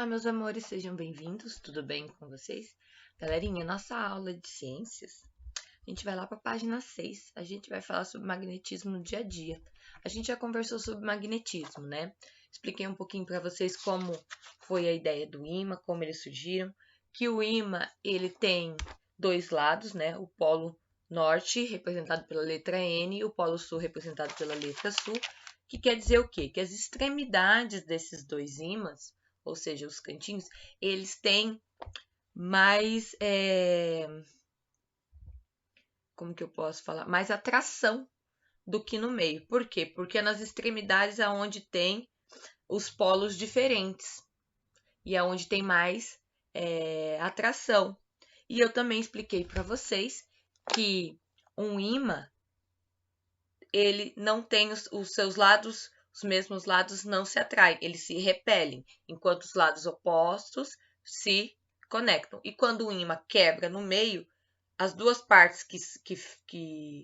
Olá, meus amores, sejam bem-vindos, tudo bem com vocês? Galerinha, nossa aula de ciências, a gente vai lá para a página 6, a gente vai falar sobre magnetismo no dia a dia. A gente já conversou sobre magnetismo, né? Expliquei um pouquinho para vocês como foi a ideia do ímã, como eles surgiram, que o ímã, ele tem dois lados, né? O polo norte, representado pela letra N, e o polo sul, representado pela letra sul, que quer dizer o quê? Que as extremidades desses dois ímãs, ou seja, os cantinhos, eles têm mais, como que eu posso falar? Mais atração do que no meio. Por quê? Porque é nas extremidades aonde tem os polos diferentes e aonde tem mais atração. E eu também expliquei para vocês que um ímã, ele não tem os seus lados, os mesmos lados não se atraem, eles se repelem, enquanto os lados opostos se conectam. E quando o ímã quebra no meio, as duas partes que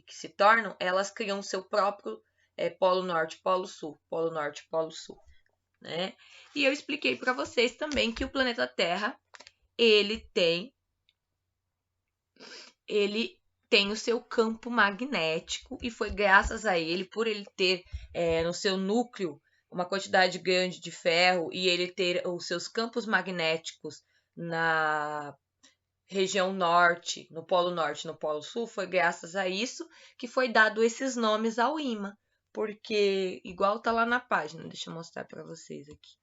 se tornam, elas criam o seu próprio polo norte, polo sul, polo norte, polo sul, né? E eu expliquei para vocês também que o planeta Terra, ele tem o seu campo magnético e foi graças a ele, por ele ter no seu núcleo uma quantidade grande de ferro e ele ter os seus campos magnéticos na região norte, no polo sul, foi graças a isso que foi dado esses nomes ao ímã, porque igual tá lá na página, deixa eu mostrar para vocês aqui.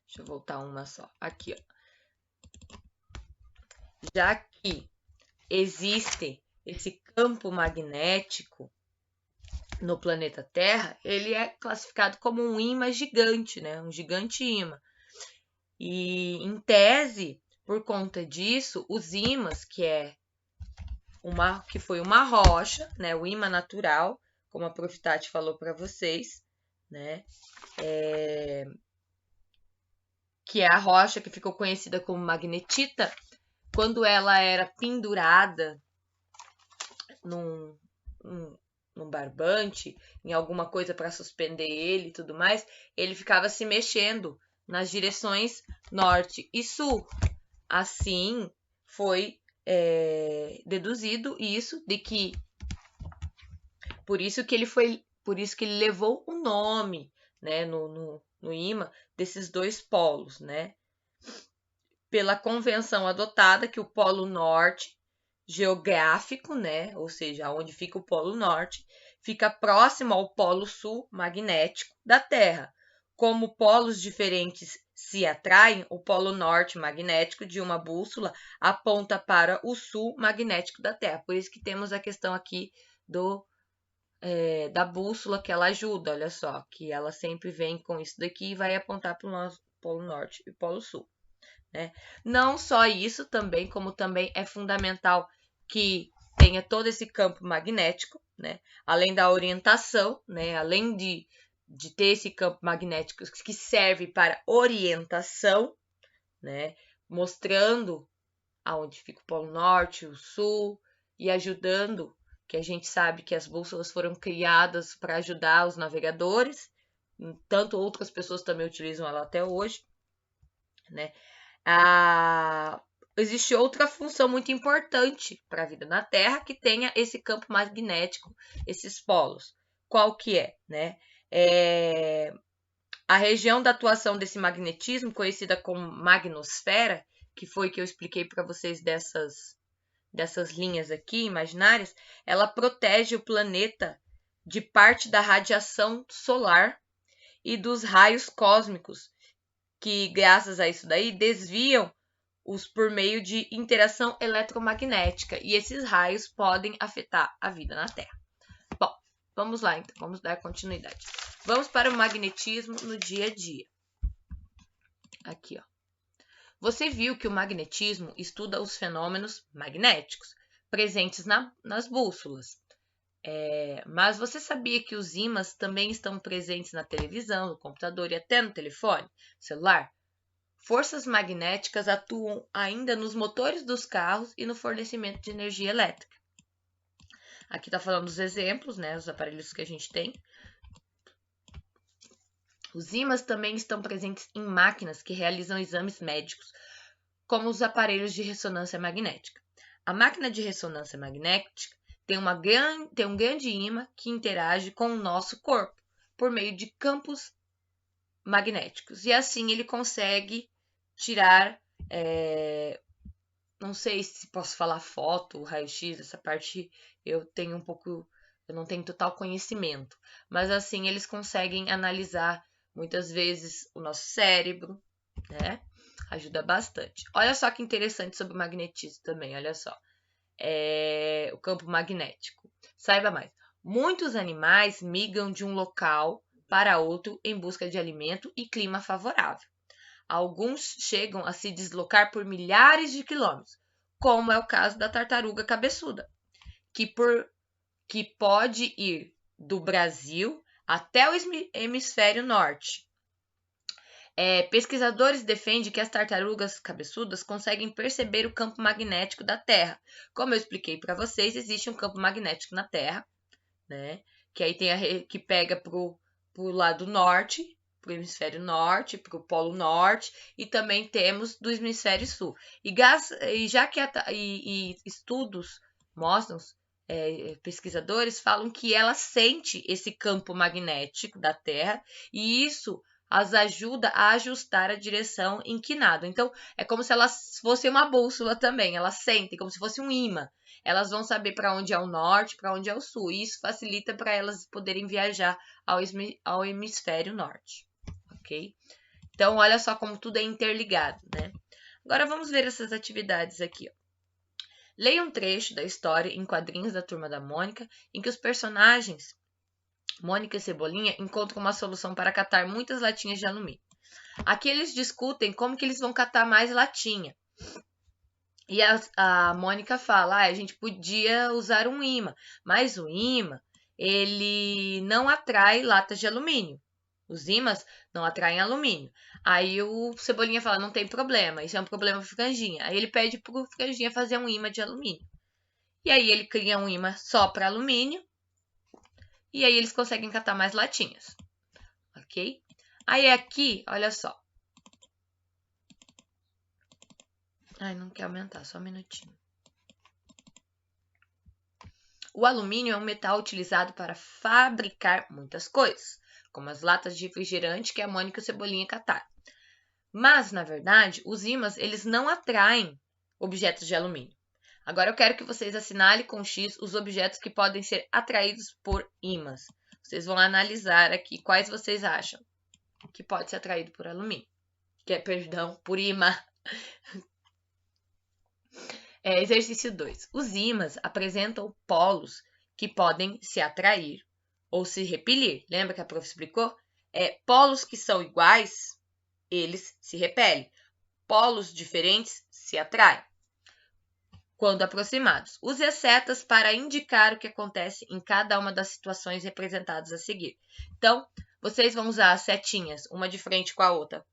Deixa eu voltar uma só, aqui ó. Já que existe esse campo magnético no planeta Terra, ele é classificado como um ímã gigante, né? Um gigante ímã. E, em tese, por conta disso, os ímãs, que foi uma rocha, né? O ímã natural, como a Prof. Tati falou para vocês, né? Que é a rocha que ficou conhecida como magnetita, quando ela era pendurada num barbante, em alguma coisa para suspender ele e tudo mais, ele ficava se mexendo nas direções norte e sul. Assim, foi deduzido isso, de que por isso que ele levou o nome, né, no ímã desses dois polos, né? Pela convenção adotada que o polo norte geográfico, né, ou seja, onde fica o polo norte, fica próximo ao polo sul magnético da Terra. Como polos diferentes se atraem, o polo norte magnético de uma bússola aponta para o sul magnético da Terra. Por isso que temos a questão aqui da bússola, que ela ajuda, olha só, que ela sempre vem com isso daqui e vai apontar para o nosso polo norte e polo sul. Né? Não só isso também, como também é fundamental que tenha todo esse campo magnético, né? Além da orientação, né? Além de ter esse campo magnético que serve para orientação, né? Mostrando aonde fica o polo norte, o sul e ajudando, que a gente sabe que as bússolas foram criadas para ajudar os navegadores, tanto outras pessoas também utilizam ela até hoje, né? Existe outra função muito importante para a vida na Terra que tenha esse campo magnético, esses polos. Qual que é, né? A região da atuação desse magnetismo, conhecida como magnosfera, que foi que eu expliquei para vocês dessas linhas aqui imaginárias, ela protege o planeta de parte da radiação solar e dos raios cósmicos, que graças a isso daí desviam por meio de interação eletromagnética, e esses raios podem afetar a vida na Terra. Bom, vamos lá então, vamos dar continuidade. Vamos para o magnetismo no dia a dia. Aqui, ó. Você viu que o magnetismo estuda os fenômenos magnéticos presentes nas bússolas. Mas você sabia que os ímãs também estão presentes na televisão, no computador e até no telefone celular? Forças magnéticas atuam ainda nos motores dos carros e no fornecimento de energia elétrica. Aqui está falando dos exemplos, né, os aparelhos que a gente tem. Os ímãs também estão presentes em máquinas que realizam exames médicos, como os aparelhos de ressonância magnética. A máquina de ressonância magnética tem um grande ímã que interage com o nosso corpo por meio de campos magnéticos. E assim ele consegue tirar, não sei se posso falar foto, raio-x, essa parte eu não tenho total conhecimento. Mas assim eles conseguem analisar muitas vezes o nosso cérebro, né? Ajuda bastante. Olha só que interessante sobre o magnetismo também, olha só. O campo magnético. Saiba mais. Muitos animais migram de um local para outro em busca de alimento e clima favorável. Alguns chegam a se deslocar por milhares de quilômetros, como é o caso da tartaruga cabeçuda, que pode ir do Brasil até o hemisfério norte. Pesquisadores defendem que as tartarugas cabeçudas conseguem perceber o campo magnético da Terra. Como eu expliquei para vocês, existe um campo magnético na Terra, né? Que aí que pega pro lado norte, pro hemisfério norte, pro polo norte, e também temos do hemisfério sul. E já que estudos mostram, pesquisadores falam que ela sente esse campo magnético da Terra, e isso as ajuda a ajustar a direção inclinada. Então, é como se elas fossem uma bússola também. Elas sentem como se fosse um imã. Elas vão saber para onde é o norte, para onde é o sul. E isso facilita para elas poderem viajar ao hemisfério norte. Ok? Então, olha só como tudo é interligado, né? Agora, vamos ver essas atividades aqui. Ó. Leia um trecho da história em quadrinhos da Turma da Mônica, em que os personagens Mônica e Cebolinha encontram uma solução para catar muitas latinhas de alumínio. Aqui eles discutem como que eles vão catar mais latinha. E a Mônica fala, a gente podia usar um imã, mas o imã, ele não atrai latas de alumínio. Os ímãs não atraem alumínio. Aí o Cebolinha fala, não tem problema, isso é um problema para o Franjinha. Aí ele pede para o Franjinha fazer um imã de alumínio. E aí ele cria um imã só para alumínio. E aí eles conseguem catar mais latinhas, ok? Aí aqui, olha só. Ai, não quer aumentar, só um minutinho. O alumínio é um metal utilizado para fabricar muitas coisas, como as latas de refrigerante que a Mônica e o Cebolinha cataram. Mas, na verdade, os ímãs, eles não atraem objetos de alumínio. Agora eu quero que vocês assinalem com X os objetos que podem ser atraídos por ímãs. Vocês vão analisar aqui quais vocês acham que pode ser atraído por alumínio. Por ímã. Exercício 2. Os ímãs apresentam polos que podem se atrair ou se repelir. Lembra que a prof explicou? Polos que são iguais, eles se repelem. Polos diferentes se atraem quando aproximados. Use as setas para indicar o que acontece em cada uma das situações representadas a seguir. Então, vocês vão usar as setinhas, uma de frente com a outra,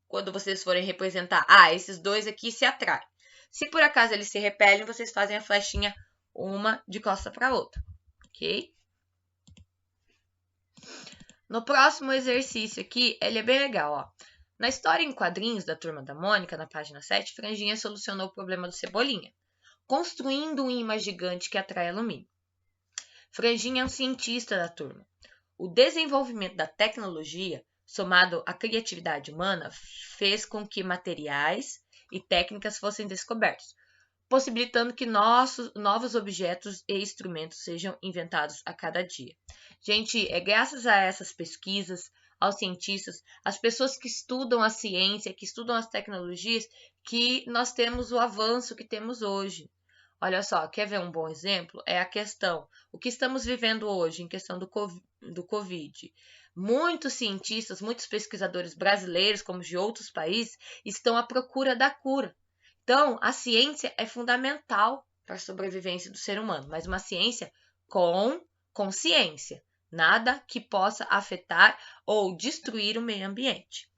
quando vocês forem representar. Esses dois aqui se atraem. Se por acaso eles se repelem, vocês fazem a flechinha uma de costa para a outra, ok? No próximo exercício aqui, ele é bem legal, ó. Na história em quadrinhos da Turma da Mônica, na página 7, Franjinha solucionou o problema do Cebolinha, construindo um imã gigante que atrai alumínio. Franjinha é um cientista da turma. O desenvolvimento da tecnologia, somado à criatividade humana, fez com que materiais e técnicas fossem descobertos, possibilitando que novos objetos e instrumentos sejam inventados a cada dia. Gente, é graças a essas pesquisas, aos cientistas, às pessoas que estudam a ciência, que estudam as tecnologias, que nós temos o avanço que temos hoje. Olha só, quer ver um bom exemplo? É a questão, o que estamos vivendo hoje em questão do Covid. Muitos cientistas, muitos pesquisadores brasileiros, como de outros países, estão à procura da cura. Então, a ciência é fundamental para a sobrevivência do ser humano, mas uma ciência com consciência, nada que possa afetar ou destruir o meio ambiente.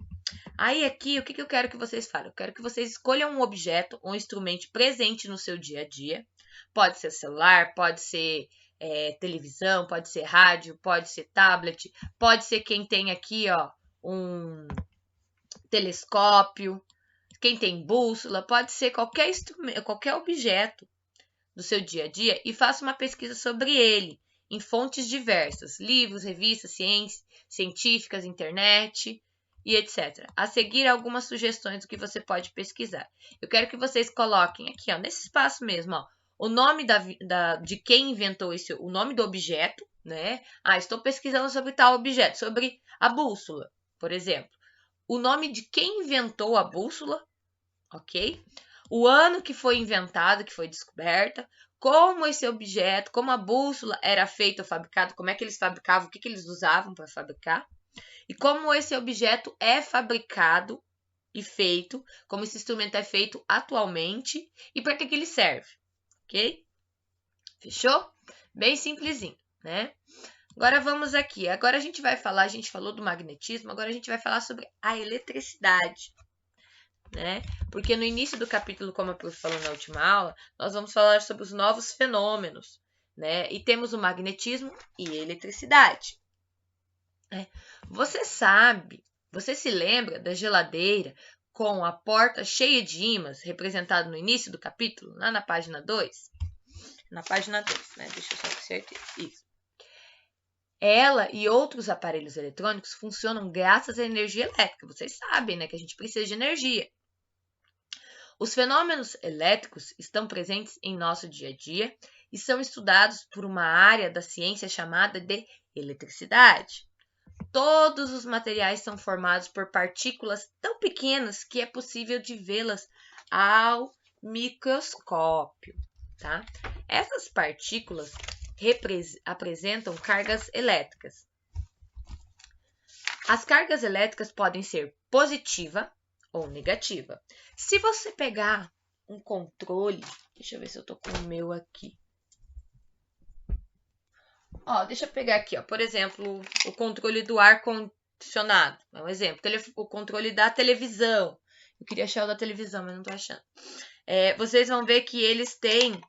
Aí aqui, o que eu quero que vocês falem? Eu quero que vocês escolham um objeto, um instrumento presente no seu dia a dia. Pode ser celular, pode ser televisão, pode ser rádio, pode ser tablet, pode ser quem tem aqui, ó, um telescópio, quem tem bússola, pode ser qualquer instrumento, qualquer objeto do seu dia a dia e faça uma pesquisa sobre ele em fontes diversas, livros, revistas, científicas, internet e etc. A seguir, algumas sugestões do que você pode pesquisar. Eu quero que vocês coloquem aqui, ó, nesse espaço mesmo, ó, o nome de quem inventou o nome do objeto, né? Estou pesquisando sobre tal objeto, sobre a bússola, por exemplo. O nome de quem inventou a bússola, ok? O ano que foi inventado, que foi descoberta, como esse objeto, como a bússola era feita ou fabricada, como é que eles fabricavam, o que eles usavam para fabricar, e como esse objeto é fabricado e feito, como esse instrumento é feito atualmente e para que ele serve, ok? Fechou? Bem simplesinho, né? Agora vamos aqui. Agora a gente falou do magnetismo, agora a gente vai falar sobre a eletricidade, né? Porque no início do capítulo, como a prof falou na última aula, nós vamos falar sobre os novos fenômenos, né? E temos o magnetismo e a eletricidade. Você se lembra da geladeira com a porta cheia de ímãs, representado no início do capítulo, lá na página 2? Na página 2, né? Deixa eu só ter certeza. Isso. Ela e outros aparelhos eletrônicos funcionam graças à energia elétrica. Vocês sabem, né, que a gente precisa de energia. Os fenômenos elétricos estão presentes em nosso dia a dia e são estudados por uma área da ciência chamada de eletricidade. Todos os materiais são formados por partículas tão pequenas que é possível de vê-las ao microscópio, tá? Essas partículas apresentam cargas elétricas. As cargas elétricas podem ser positiva ou negativa. Se você pegar um controle, deixa eu ver se eu tô com o meu aqui. Deixa eu pegar aqui, por exemplo, o controle do ar-condicionado. É um exemplo. O controle da televisão. Eu queria achar o da televisão, mas não tô achando. Vocês vão ver que eles têm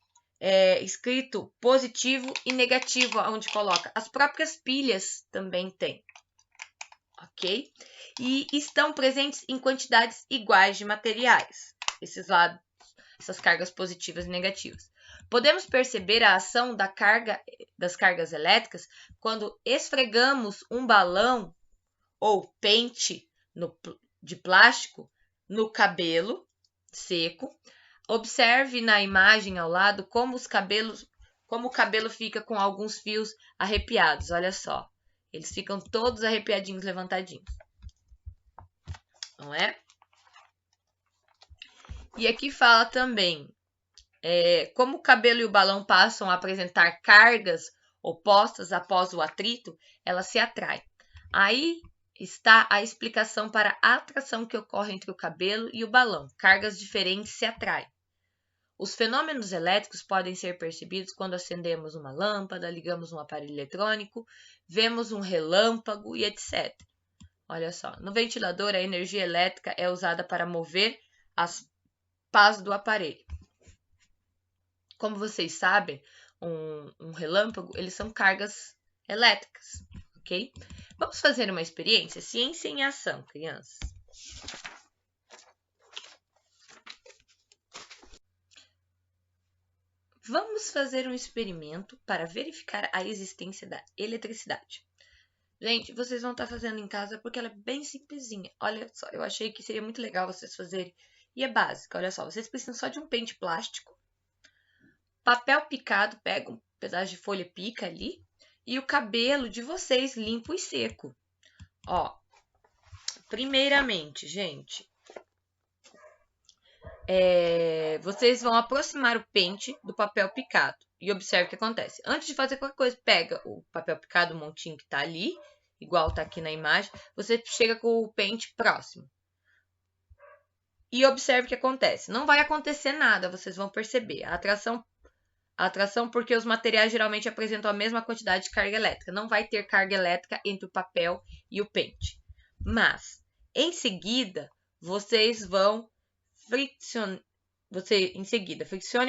escrito positivo e negativo, onde coloca. As próprias pilhas também têm. Ok? E estão presentes em quantidades iguais de materiais. Essas cargas positivas e negativas. Podemos perceber a ação das cargas elétricas quando esfregamos um balão ou pente de plástico no cabelo seco. Observe na imagem ao lado como o cabelo fica com alguns fios arrepiados. Olha só, eles ficam todos arrepiadinhos, levantadinhos. Não é? E aqui fala também como o cabelo e o balão passam a apresentar cargas opostas após o atrito, elas se atraem. Aí está a explicação para a atração que ocorre entre o cabelo e o balão. Cargas diferentes se atraem. Os fenômenos elétricos podem ser percebidos quando acendemos uma lâmpada, ligamos um aparelho eletrônico, vemos um relâmpago e etc. Olha só, no ventilador a energia elétrica é usada para mover as pás do aparelho. Como vocês sabem, um relâmpago, eles são cargas elétricas, ok? Vamos fazer uma experiência? Ciência em ação, crianças. Vamos fazer um experimento para verificar a existência da eletricidade. Gente, vocês vão estar fazendo em casa porque ela é bem simplesinha. Olha só, eu achei que seria muito legal vocês fazerem. E é básica, olha só, vocês precisam só de um pente plástico, papel picado, pega um pedaço de folha, pica ali, e o cabelo de vocês limpo e seco. Primeiramente, gente, vocês vão aproximar o pente do papel picado e observe o que acontece. Antes de fazer qualquer coisa, pega o papel picado, o montinho que tá ali, igual tá aqui na imagem, você chega com o pente próximo. E observe o que acontece. Não vai acontecer nada, vocês vão perceber. A atração porque os materiais geralmente apresentam a mesma quantidade de carga elétrica. Não vai ter carga elétrica entre o papel e o pente. Mas, em seguida, vocês vão friccione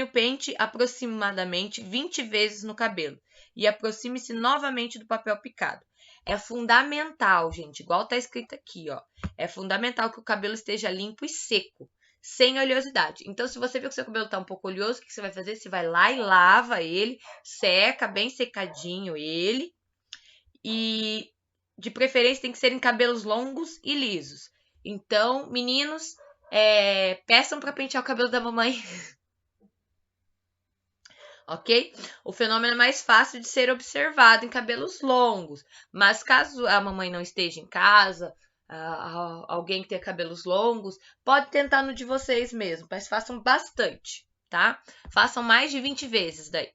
o pente aproximadamente 20 vezes no cabelo e aproxime-se novamente do papel picado. é fundamental, gente, igual tá escrito aqui, ó. É fundamental que o cabelo esteja limpo e seco, sem oleosidade. Então, se você vê que o seu cabelo tá um pouco oleoso, o que você vai fazer? Você vai lá e lava ele, seca bem secadinho ele. E, de preferência, tem que ser em cabelos longos e lisos. Então, meninos, peçam para pentear o cabelo da mamãe. Ok? O fenômeno é mais fácil de ser observado em cabelos longos. Mas caso a mamãe não esteja em casa, alguém que tenha cabelos longos, pode tentar no de vocês mesmo. Mas façam bastante, tá? Façam mais de 20 vezes daí.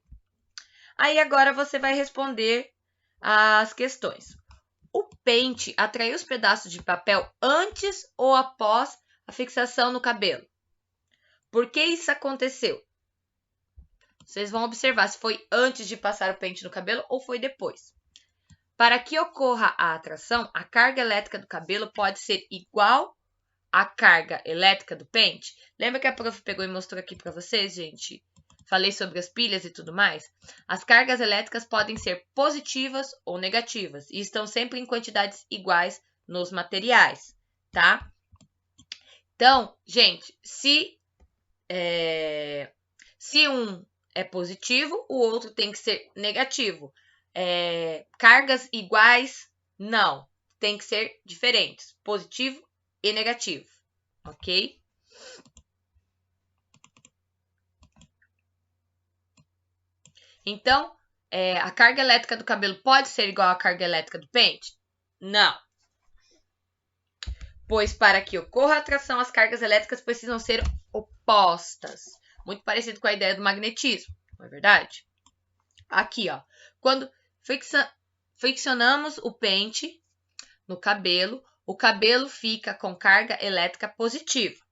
Aí agora você vai responder as questões. O pente atraiu os pedaços de papel antes ou após a fixação no cabelo? Por que isso aconteceu? Vocês vão observar se foi antes de passar o pente no cabelo ou foi depois. Para que ocorra a atração, a carga elétrica do cabelo pode ser igual à carga elétrica do pente? Lembra que a prof pegou e mostrou aqui para vocês, gente? Falei sobre as pilhas e tudo mais. As cargas elétricas podem ser positivas ou negativas e estão sempre em quantidades iguais nos materiais, tá? Então, gente, se um é positivo, o outro tem que ser negativo. Cargas iguais, não. Tem que ser diferentes. Positivo e negativo. Ok? Então, a carga elétrica do cabelo pode ser igual à carga elétrica do pente? Não. Pois para que ocorra a atração, as cargas elétricas precisam ser opostas. Muito parecido com a ideia do magnetismo, não é verdade? Aqui, ó. Quando friccionamos o pente no cabelo, o cabelo fica com carga elétrica positiva,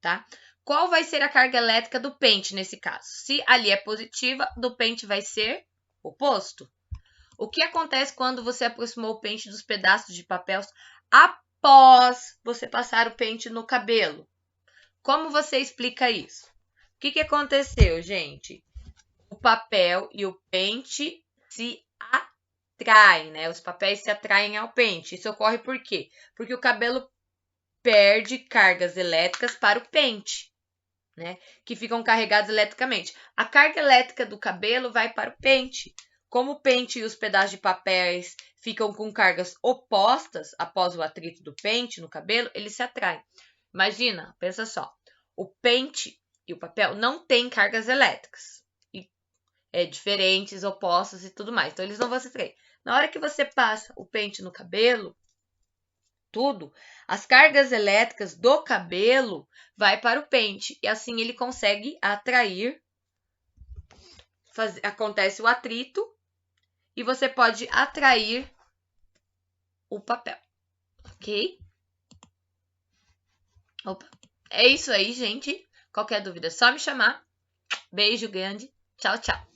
tá? Qual vai ser a carga elétrica do pente nesse caso? Se ali é positiva, do pente vai ser oposto. O que acontece quando você aproximou o pente dos pedaços de papel após você passar o pente no cabelo? Como você explica isso? O que aconteceu, gente? O papel e o pente se atraem, né? Os papéis se atraem ao pente. Isso ocorre por quê? Porque o cabelo perde cargas elétricas para o pente, né? Que ficam carregados eletricamente. A carga elétrica do cabelo vai para o pente. Como o pente e os pedaços de papéis ficam com cargas opostas após o atrito do pente no cabelo, eles se atraem. Imagina, pensa só. O pente e o papel não têm cargas elétricas. Diferentes, opostas e tudo mais. Então, eles não vão se atrair. Na hora que você passa o pente no cabelo, as cargas elétricas do cabelo vai para o pente. E assim ele consegue atrair. Acontece o atrito. E você pode atrair o papel. Ok? Opa. É isso aí, gente. Qualquer dúvida é só me chamar. Beijo grande. Tchau, tchau.